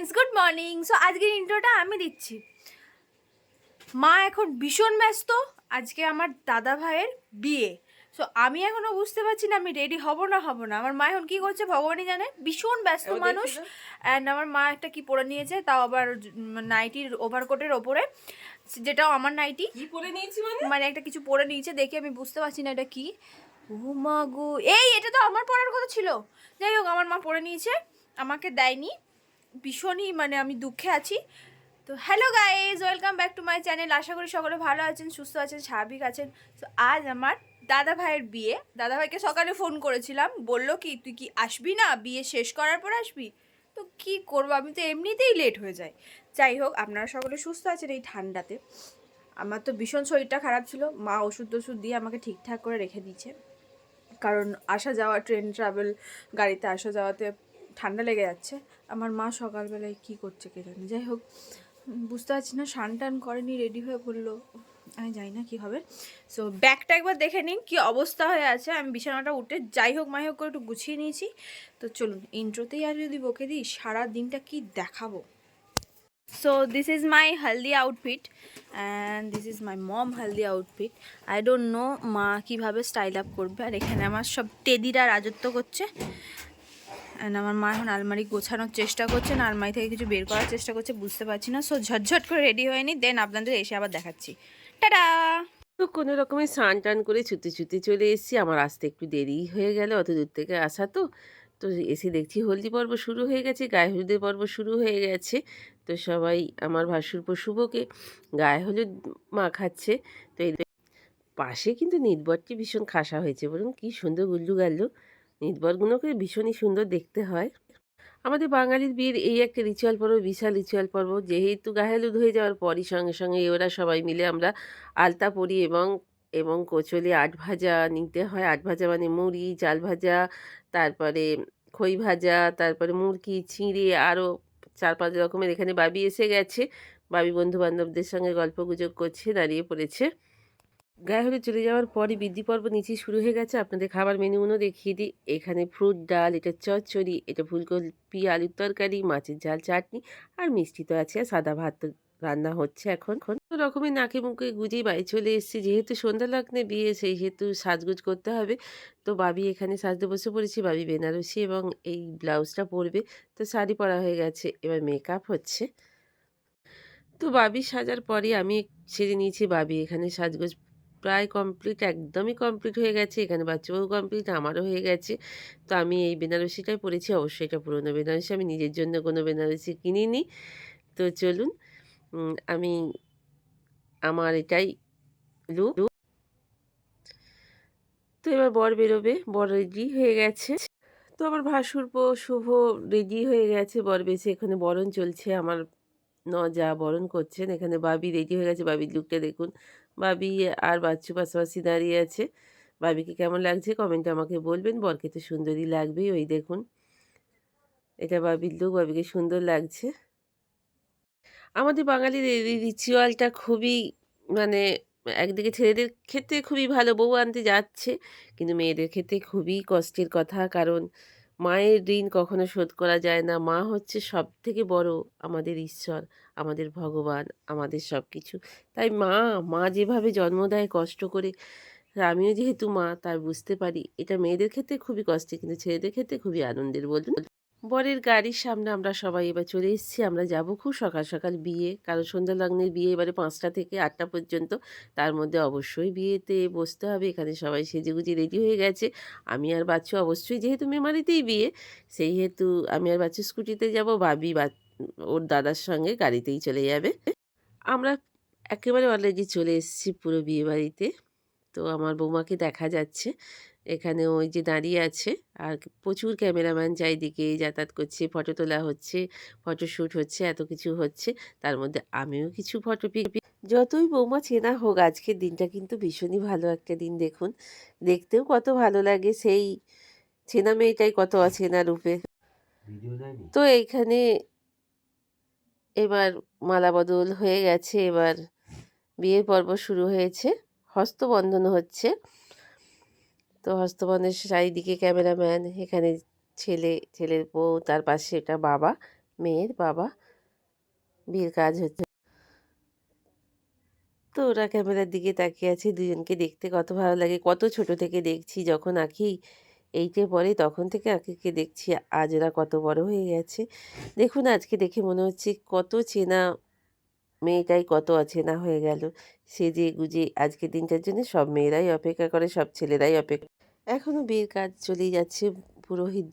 Friends, good morning. So আজকের ইন্ট্রোটা আমি দিচ্ছি। মা এখন ভীষণ ব্যস্ত, আজকে আমার দাদা ভাইয়ের বিয়ে। সো আমি এখনও বুঝতে পারছি না আমি রেডি হব না আমার মা এখন কী করছে ভগবানই জানে, ভীষণ ব্যস্ত মানুষ। অ্যান্ড আমার মা একটা কি পরে নিয়েছে, তাও আবার নাইটির ওভারকোটের ওপরে, যেটাও আমার নাইটি কি পরে নিয়েছি মানে একটা কিছু পরে নিয়েছে, দেখে আমি বুঝতে পারছি না এটা কি। ও মা গো, এটা তো আমার পরার কথা ছিল। যাই হোক, আমার মা পরে নিয়েছে, আমাকে দেয়নি। ভীষণই আমি দুঃখে আছি। তো hello guys, welcome back to my channel. আশা করি সকলে ভালো আছেন, সুস্থ আছেন, স্বাভাবিক আছেন। তো আজ আমার দাদা ভাইয়ের বিয়ে। দাদা ভাইকে সকালে ফোন করেছিলাম, বললো কি তুই কি আসবি না, বিয়ে শেষ করার পর আসবি। তো কি করবো, আমি তো এমনিতেই লেট হয়ে যাই। যাই হোক, আপনারা সকলে সুস্থ আছেন এই ঠান্ডাতে। আমার তো ভীষণ শরীরটা খারাপ ছিল, মা ওষুধ দিয়ে আমাকে ঠিকঠাক করে রেখে দিয়েছে, কারণ আসা যাওয়া ট্রেন ট্রাভেল গাড়িতে আসা যাওয়াতে ঠান্ডা লেগে যাচ্ছে। আমার মা সকালবেলায় কী করছে কে জানে। যাই হোক, বুঝতে পারছি না, স্নান টান করেনি, রেডি হয়ে পড়লো, আমি জানি না কী হবে। সো ব্যাগটা একবার দেখে নিন কী অবস্থা হয়ে আছে। আমি বিছানাটা উঠে যাই হোক মাই হোক করে একটু গুছিয়ে নিয়েছি। তো চলুন, ইন্ট্রোতেই আর যদি বকে দিই, সারা দিনটা কি দেখাবো। So this is my haldi outfit and this is my mom haldi outfit. I don't know মা কিভাবে স্টাইল আপ করবে। আর এখানে আমার সব টেডিরা রাজত্ব করছে। অ্যান্ড আমার মা এখন আলমারি গোছানোর চেষ্টা করছে না, আলমারি থেকে কিছু বের করার চেষ্টা করছে, বুঝতে পারছি না। সো ঝটঝট করে রেডি হয়ে নিই, দেন আপনাদের এসে আবার দেখাচ্ছি। টাটা। তো কোনো রকমের স্নান টান করে ছুটে চলে এসেছি। আমার আসতে একটু দেরি হয়ে গেল, অত দূর থেকে আসা। তো এসে দেখছি হলদি পর্ব শুরু হয়ে গেছে, গায়ে হলুদের পর্ব শুরু হয়ে গেছে। তো সবাই আমার ভাসুরপো শুভকে গায়ে হলুদ মাখাচ্ছে। তো এই পাশে কিন্তু নিতবরটি ভীষণ খাসা হয়েছে, বলুন কি সুন্দর গুল্লু গাল্লু। নিতবরগুলোকে ভীষণই সুন্দর দেখতে হয়। আমাদের বাঙালির বিয়ের এই একটা রিচুয়াল পর্ব, বিশাল রিচুয়াল পর্ব। যেহেতু গায়ে হলুদ হয়ে যাওয়ার পরই সঙ্গে সঙ্গে ওরা সবাই মিলে আমরা আলতা পরি এবং এবং কোচলে আট ভাজা নিতে হয়। আট ভাজা মানে মুড়ি, চাল ভাজা, তারপরে খই ভাজা, তারপরে মুরগি, চিঁড়ে, আরও 4-5 রকমের। এখানে বাবি এসে গেছে, বাবি বন্ধু বান্ধবদের সঙ্গে গল্প গুজব করছে, দাঁড়িয়ে পড়েছে। গায়ে হলুদ চলে যাওয়ার পরই বৃদ্ধি পর্ব নিচেই শুরু হয়ে গেছে। আপনাদের খাবার মেনুগুলো দেখিয়ে দিই। এখানে ফ্রুট, ডাল, এটা চচ্চড়ি, এটা ফুলকপি আলুর তরকারি, মাছের ঝাল, চাটনি আর মিষ্টি তো আছে, আর সাদা ভাত তো রান্না হচ্ছে এখন। কোনো রকমের নাকে মুখে গুজেই বাড়ি চলে এসেছি। যেহেতু সন্ধ্যা লগ্নে বিয়ে, সেই হেতু সাজগোজ করতে হবে। তো বাবি এখানে সাজতে বসে পড়েছি। বাবি বেনারসি এবং এই ব্লাউজটা পরবে। তো শাড়ি পরা হয়ে গেছে, এবার মেকআপ হচ্ছে। তো বাবি সাজার পরে আমি সেজে নিয়েছি। বাবি এখানে সাজগোজ প্রায় কমপ্লিট, একদমই কমপ্লিট হয়ে গেছে। এখানে বাচ্চাও কমপ্লিট, আমারও হয়ে গেছে। তো আমি এই বেনারসিটাই পরেছি, অবশ্যই এটা পুরোনো বেনারসি, আমি নিজের জন্য কোনো বেনারসি কিনিনি। তো চলুন, আমি আমার এটাই লুক। তো এবার বর বেরোবে, বর রেডি হয়ে গেছে। তো আমার ভাসুরপো শুভ রেডি হয়ে গেছে, বর বেশি এখানে বরণ চলছে। আমার যা বরণ করছেন, এখানে বাবি রেডি হয়ে গেছে। বাবির লুকটা দেখুন, বাবি আর বাচ্চু পাশাপাশি দাঁড়িয়ে আছে। বাবিকে কেমন লাগছে কমেন্টে আমাকে বলবেন। বরকে তো সুন্দরই লাগবেই, ওই দেখুন এটা বাবির লুক, বাবিকে সুন্দর লাগছে। আমাদের বাঙালির এই রিচুয়ালটা খুবই মানে একদিকে ছেলেদের ক্ষেত্রে খুবই ভালো, বউ আনতে যাচ্ছে, কিন্তু মেয়েদের ক্ষেত্রে খুবই কষ্টের কথা। কারণ মায়ের ঋণ কখনো শোধ করা যায় না। মা হচ্ছে সব থেকে বড় আমাদের ঈশ্বর, আমাদের ভগবান, আমাদের সব কিছু। তাই মা যেভাবে জন্ম দেয় কষ্ট করে, আমিও যেহেতু মা তার বুঝতে পারি এটা মেয়েদের ক্ষেত্রে খুবই কষ্টের, কিন্তু ছেলেদের ক্ষেত্রে খুবই আনন্দের। বলুন, বরের গাড়ির সামনে আমরা সবাই এবার চলে এসেছি। আমরা যাব খুব সকাল সকাল বিয়ে, কারণ সন্ধ্যা লগ্নের বিয়ে এবারে 5টা থেকে 8টা পর্যন্ত। তার মধ্যে অবশ্যই বিয়েতে বসতে হবে। এখানে সবাই সেজেগুজে রেডি হয়ে গেছে। আমি আর বাচ্চু অবশ্যই, যেহেতু মেমারিতেই বিয়ে, সেই হেতু আমি আর বাচ্চু স্কুটিতে যাব, ভাবি ওর দাদার সঙ্গে গাড়িতেই চলে যাবে। আমরা একেবারে অলরেডি চলে এসেছি পুরো বিয়ে বাড়িতে। তো আমার বৌমাকে দেখা যাচ্ছে এখানে, ওই যে দাঁড়িয়ে আছে। আর প্রচুর ক্যামেরাম্যান চারিদিকে যাতায়াত করছে, ফটো তোলা হচ্ছে, ফটোশ্যুট হচ্ছে, এত কিছু হচ্ছে। তার মধ্যে আমিও কিছু ফটো যতই বৌমা চেনা হোক, আজকের দিনটা কিন্তু ভীষণই ভালো একটা দিন। দেখুন, দেখতেও কত ভালো লাগে, সেই চেনা মেয়েটাই কত অচেনা রূপে। তো এইখানে এবার মালা বদল হয়ে গেছে, এবার বিয়ের পর্ব শুরু হয়েছে, হস্তবন্ধন হচ্ছে। তো হস্তবন্ধনের চারিদিকে ক্যামেরাম্যান, এখানে ছেলের বউ, তার পাশে এটা বাবা, মেয়ের বাবা, বিয়ের কাজ হচ্ছে। তো ওরা ক্যামেরার দিকে তাকিয়ে আছে, দুজনকে দেখতে কত ভালো লাগে। কত ছোট থেকে দেখছি, যখন আঁখি 8-এ পড়ে তখন থেকে আঁখিকে দেখছি, আজ ওরা কত বড় হয়ে গেছে। দেখুন আজকে দেখে মনে হচ্ছে কত চেনা মেয়েটাই কত অচেনা হয়ে গেল। সেজে গুজে আজকের দিনটার জন্য সব মেয়েরাই অপেক্ষা করে, সব ছেলেরাই অপেক্ষা। এখনও বিয়ের কাজ চলেই যাচ্ছে। পুরোহিত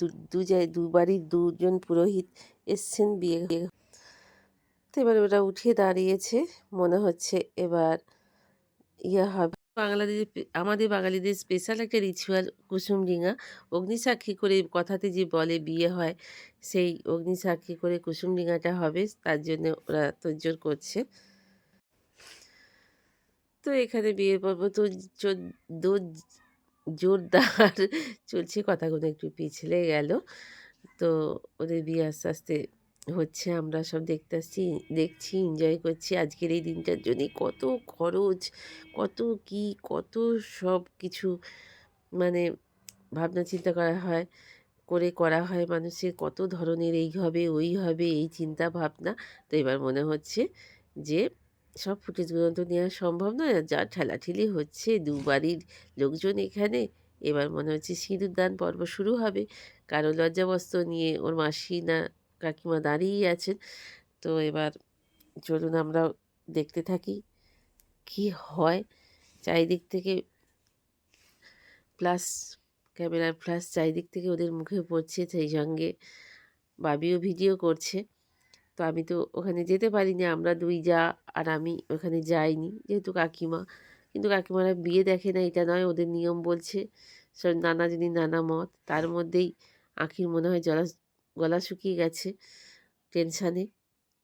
দু বাড়ির দুজন পুরোহিত এসছেন বিয়ে। তো এবার ওরা উঠে দাঁড়িয়েছে, মনে হচ্ছে এবার ইয়ে হবে। আমাদের বাঙালিদের স্পেশাল একটা রিচুয়াল কুসুমডিঙা। অগ্নিসাক্ষী করে কথাতে যে বলে বিয়ে হয়, সেই অগ্নিসাক্ষী করে কুসুমডিঙাটা হবে, তার জন্য ওরা তোড়জোড় করছে। তো এখানে বিয়ের পর্ব তো দোর জোরদার চলছে, কথাগুলো একটু পিছলে গেল। তো ওদের বিয়ে আস্তে আস্তে হচ্ছে, আমরা সব দেখছি, এনজয় করছি। আজকের এই দিনটার জন্যে কত খরচ, কত কি, কত সব কিছু মানে ভাবনা চিন্তা করা হয় মানুষের, কত ধরনের এই হবে ওই হবে এই চিন্তা ভাবনা। তো এবার মনে হচ্ছে যে সব ফুটেজগুলো তো নেওয়া সম্ভব নয়, আর যা ঠেলাঠেলি হচ্ছে দু বাড়ির লোকজন এখানে। এবার মনে হচ্ছে সিঁদুরদান পর্ব শুরু হবে। কারো লজ্জাবস্ত্র নিয়ে ওর মাসি না কাকিমা দাঁড়িয়েই আছেন। তো এবার চলুন আমরা দেখতে থাকি কি হয়। চারিদিক থেকে প্লাস ক্যামেরার ফ্ল্যাশ চারিদিক থেকে ওদের মুখে পড়ছে, সেই সঙ্গে বাবিও ভিডিও করছে। তো আমি তো ওখানে যেতে পারিনি, আমরা দুই যা আর আমি ওখানে যাইনি যেহেতু কাকিমা। কিন্তু কাকিমারা বিয়ে দেখে না এটা নয়, ওদের নিয়ম বলছে। সব নানা যিনি নানা মত, তার মধ্যেই আঁখির মনে হয় গলা শুকিয়ে গেছে টেনশানে।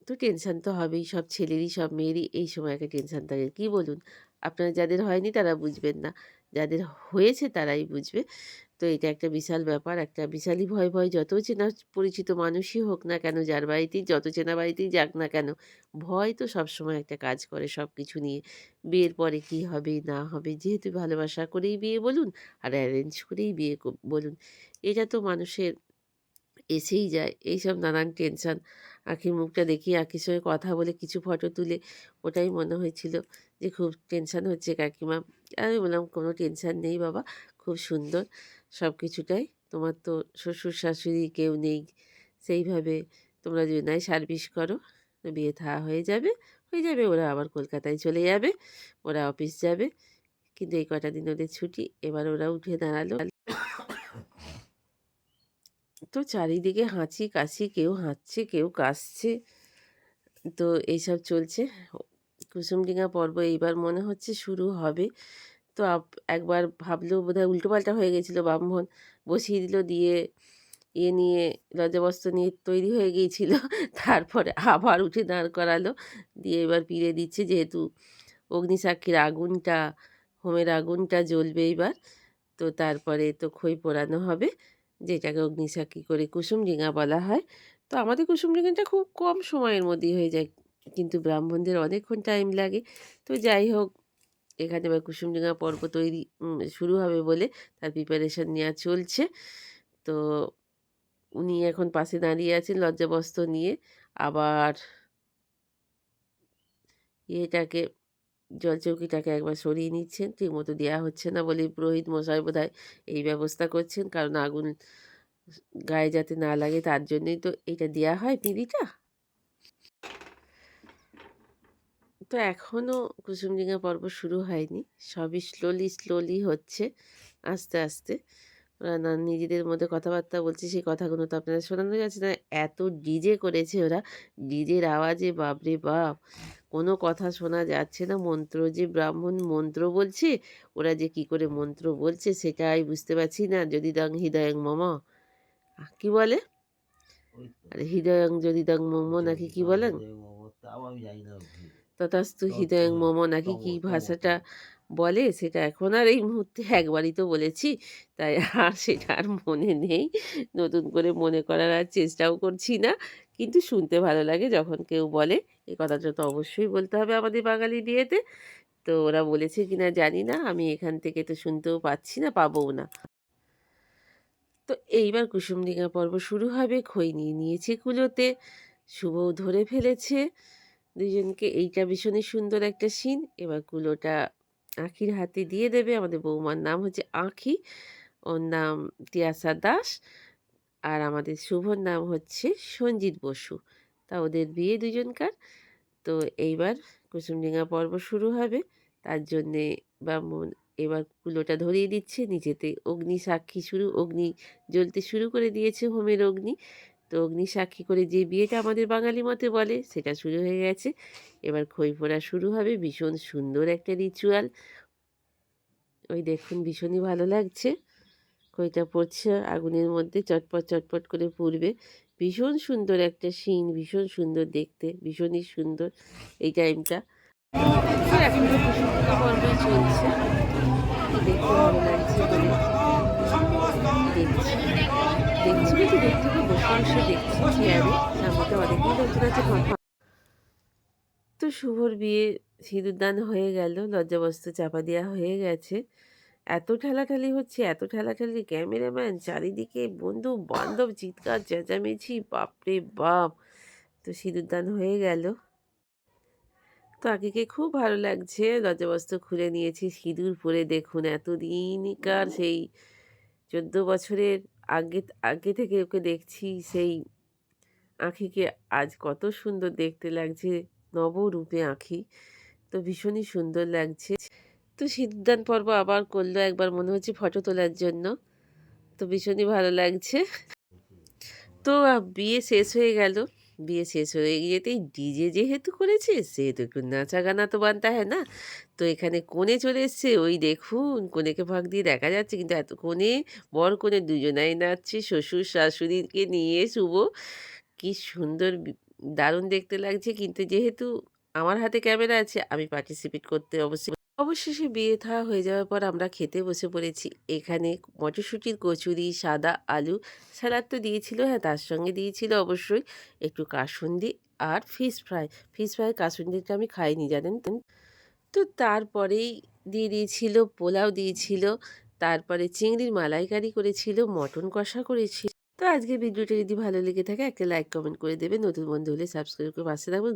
তো টেনশান তো হবেই, সব ছেলেরই সব মেয়েরই এই সময় একটা টেনশান থাকে, কী বলুন? আপনারা যাদের হয়নি তারা বুঝবেন না, যাদের হয়েছে তারাই বুঝবে। তো এটা একটা বিশাল ব্যাপার, একটা বিশালই ভয় ভয়, যত চেনা পরিচিত মানুষই হোক না কেন, যার বাড়িতেই যত চেনা বাড়িতেই যাক না কেন, ভয় তো সবসময় একটা কাজ করে সব কিছু নিয়ে। বিয়ের পরে কি হবে না হবে, যেহেতু ভালোবাসা করেই বিয়ে বলুন আর অ্যারেঞ্জ করেই বিয়ে বলুন, এটা তো মানুষের এসেই যায় এইসব নানান টেনশান। আঁখির মুখটা দেখি, আঁখির সঙ্গে কথা বলে কিছু ফটো তুলে, ওটাই মনে হয়েছিল যে খুব টেনশান হচ্ছে কাকিমা। আমি বললাম কোনো টেনশান নেই বাবা, খুব সুন্দর সব কিছুটাই। তোমার তো শ্বশুর শাশুড়ি কেউ নেই, সেইভাবে তোমরা দুজনাই সার্ভিস করো, বিয়ে থা হয়ে যাবে। ওরা আবার কলকাতায় চলে যাবে, ওরা অফিস যাবে। কিন্তু এই কটা দিন ওদের ছুটি। এবার ওরা উঠে দাঁড়ালো। তো চারিদিকে হাঁচি কাশি, কেউ হাঁচছে কেউ কাশছে, তো এইসব চলছে। কুসুমডিঙা পর্ব এইবার মনে হচ্ছে শুরু হবে। তো একবার ভাবলো বোধহয় উল্টোপাল্টা হয়ে গেছিলো, ব্রাহ্মণ বসিয়ে দিল, দিয়ে নিয়ে লজ্জাবস্ত্র নিয়ে তৈরি হয়ে গিয়েছিল। তারপরে আবার উঠে দাঁড় করালো, দিয়ে এবার পিড়ে দিচ্ছে, যেহেতু অগ্নিসাক্ষীর আগুনটা, হোমের আগুনটা জ্বলবে এইবার। তো তারপরে তো খই পোড়ানো হবে, যেটাকে অগ্নিসাক্ষী করে কুসুমডিঙা বলা হয়। তো আমাদের কুসুমডিঙাটা খুব কম সময়ের মধ্যেই হয়ে যায়, কিন্তু ব্রাহ্মণদের অনেকক্ষণ টাইম লাগে। তো যাই হোক, এখানে এবার কুসুমডিঙা পর্ব শুরু হবে বলে তার প্রিপারেশন নেওয়া চলছে। তো উনি এখন পাশে দাঁড়িয়ে আছেন লজ্জাবস্ত্র নিয়ে, আবার ইয়েটাকে জলচৌকিটাকে একবার সরিয়ে নিচ্ছেন, ঠিকমতো দেওয়া হচ্ছে না বলে পুরোহিত মশাই বোধহয় এই ব্যবস্থা করছেন, কারণ আগুন গায়ে যাতে না লাগে তার জন্যই তো এটা দেওয়া হয় পিঁড়িটা। তো এখনও কুসুমডিঙা পর্ব শুরু হয়নি, সবই স্লোলি হচ্ছে, আস্তে আস্তে। ওরা না নিজেদের মধ্যে কথাবার্তা বলছে, সেই কথাগুলো তো আপনাদের শোনানো যাচ্ছে না, এত ডিজে করেছে ওরা। ডিজের আওয়াজে বাপরে বাপ, কোনো কথা শোনা যাচ্ছে না। মন্ত্র যে ব্রাহ্মণ মন্ত্র বলছে, ওরা যে কি করে মন্ত্র বলছে সেটাই বুঝতে পারছি না। যদি দং হৃদয়ং মম, কি বলে, আরে হৃদয়ং যদি দং মম নাকি কি বলেন, তথাস্তু হৃদয়ং মম নাকি কি ভাষাটা বলে, সেটা এখন আর এই মুহূর্তে একবারই তো বলেছি, তাই আর সেটা আর মনে নেই, নতুন করে মনে করার আর চেষ্টাও করছি না। কিন্তু শুনতে ভালো লাগে যখন কেউ বলে, এই কথাটা তো অবশ্যই বলতে হবে আমাদের বাঙালি বিয়েতে। তো ওরা বলেছে কিনা জানি না, আমি এখান থেকে তো শুনতেও পাচ্ছি না, পাবও না। তো এইবার কুসুমডিঙা পর্ব শুরু হবে। খই নিয়ে নিয়েছে কুলোতে, শুভও ধরে ফেলেছে দুজনকে। এইটা ভীষণই সুন্দর একটা সিন। এবার কুলোটা আঁখির হাতে দিয়ে দেবে। আমাদের বৌমার নাম হচ্ছে আঁখি, ওর নাম তিয়াসা দাস, আর আমাদের শুভর নাম হচ্ছে সঞ্জিত বসু। তা ওদের বিয়ে দুজনকার। তো এইবার কুসুমডিঙা পর্ব শুরু হবে। তার জন্যে ব্রাহ্মণ এবার কুলোটা ধরিয়ে দিচ্ছে, নিচেতে অগ্নি সাক্ষী শুরু, অগ্নি জ্বলতে শুরু করে দিয়েছে, হোমের অগ্নি। তো অগ্নি সাক্ষী করে যে বিয়েটা আমাদের বাঙালি মতে বলে সেটা শুরু হয়ে গেছে। এবার খই পোড়া শুরু হবে। ভীষণ সুন্দর একটা রিচুয়াল। ওই দেখুন ভীষণই ভালো লাগছে। খইটা পড়ছে আগুনের মধ্যে, চটপট চটপট করে পুড়বে। ভীষণ সুন্দর একটা সিন, ভীষণ সুন্দর দেখতে, ভীষণই সুন্দর এই টাইমটা। এখনো কুসুমডিঙা পর্বই চলছে। দেখতে ভালো লাগছে বলে দেখছি দেখছি বলতে দেখতে হবে, বসে বসে দেখছি চেয়ারে। সামনেটা অনেকই লোকজন আছে। তো শুভর বিয়ে সিঁদুরদান হয়ে গেল, লজ্জাবস্ত্র চাপা দেওয়া হয়ে গেছে। এত ঠেলাঠেলি হচ্ছে, এত ঠেলাঠেলি, ক্যামেরাম্যান চারিদিকে, বন্ধু বান্ধব, চিৎকার চেঁচামেচি, বাপরে বাপ। তো সিঁদুরদান হয়ে গেল। তো আকিকে খুব ভালো লাগছে, লজ্জাবস্ত্র খুলে নিয়েছি, সিঁদুর পরে দেখুন এতদিনকার সেই 14 বছরের আগে আগে থেকে ওকে দেখছি, সেই আঁখিকে আজ কত সুন্দর দেখতে লাগছে, নবরূপে আঁখি। তো ভীষণই সুন্দর লাগছে। তো সিঁদুরদান পর্ব আবার করলো একবার, মনে হচ্ছে ফটো তোলার জন্য। তো ভীষণই ভালো লাগছে। তো বিয়ে শেষ হয়ে গেল। বিয়ে শেষ হয়ে গিয়েতেই ডিজে যেহেতু করেছে সেহেতু একটু নাচা গানা তো বানতে হয় না। তো এখানে কনে চলে এসছে, ওই দেখুন কনেকে ফাঁক দিয়ে দেখা যাচ্ছে, কিন্তু এত কনে বর কনে দুজনাই নাচছে, শ্বশুর শাশুড়িকে নিয়ে শুভ। কি সুন্দর দারুণ দেখতে লাগছে। কিন্তু যেহেতু আমার হাতে ক্যামেরা আছে আমি পার্টিসিপেট করতে অবশেষে বিয়ে থা হয়ে যাওয়ার পর আমরা খেতে বসে পড়েছি। এখানে মটরশুঁটির কচুরি, সাদা আলু, স্যালাড তো দিয়েছিল, হ্যাঁ তার সঙ্গে দিয়েছিল অবশ্যই একটু কাসুন্দি আর ফিশ ফ্রাই। ফিশ ফ্রাই কাসুন্দিটা আমি খাইনি জানেন তো। তো তারপরেই দিয়ে দিয়েছিল পোলাও দিয়েছিল, তারপরে চিংড়ির মালাইকারি করেছিল, মটন কষা করেছিল। তো আজকে ভিডিওটা যদি ভালো লেগে থাকে একটা লাইক কমেন্ট করে দেবে, নতুন বন্ধু হলে সাবস্ক্রাইব করে পাশে থাকবেন।